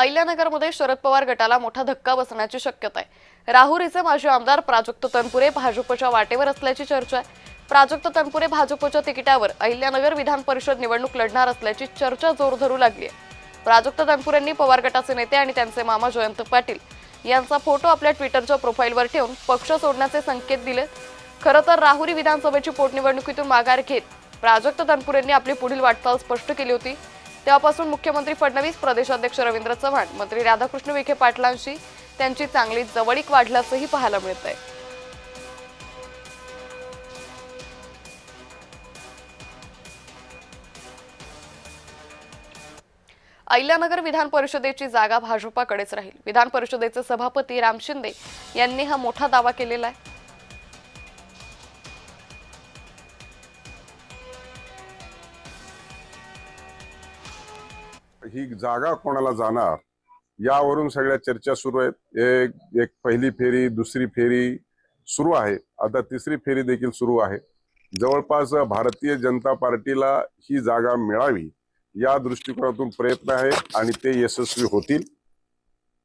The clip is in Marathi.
अहिल्यानगरमध्ये शरद पवार गटाला मोठा धक्का बसण्याची शक्यता आहे। राहुरीचे माजी आमदार प्राजक्त तनपुरे भाजपच्या वाटेवर असल्याची चर्चा आहे। प्राजक्त तनपुरे भाजपच्या तिकिटावर अहिल्यानगर विधान परिषद निवडणूक लढणार असल्याची चर्चा जोर धरू लागली आहे। प्राजक्त तनपुरेंनी पवार गटाचे नेते आणि त्यांचे मामा जयंत पाटील यांचा फोटो आपल्या ट्विटरच्या प्रोफाईलवर ठेवून पक्ष सोडण्याचे संकेत दिले। खरं तर राहुरी विधानसभेची पोटनिवडणुकीतून माघार घेत प्राजक्त तनपुरेंनी आपली पुढील वाटचाल स्पष्ट केली होती। तेव्हापासून मुख्यमंत्री फडणवीस, प्रदेशाध्यक्ष रवींद्र चव्हाण, मंत्री राधाकृष्ण विखे पाटलांशी त्यांची चांगली जवळीक वाढल्याचंही पाहायला मिळतंय। अहिल्यानगर विधान परिषदेची जागा भाजपाकडेच राहील। विधान परिषदेचे सभापती राम शिंदे यांनी हा मोठा दावा केलेला आहे। ही जागा कोणाला जाणार यावरून सगळ्या चर्चा सुरू आहेत। एक पहिली फेरी, दुसरी फेरी सुरू आहे, आता तिसरी फेरी देखील सुरू आहे। जवळपास भारतीय जनता पार्टीला ही जागा मिळावी या दृष्टिकोनातून प्रयत्न आहे आणि ते यशस्वी होतील।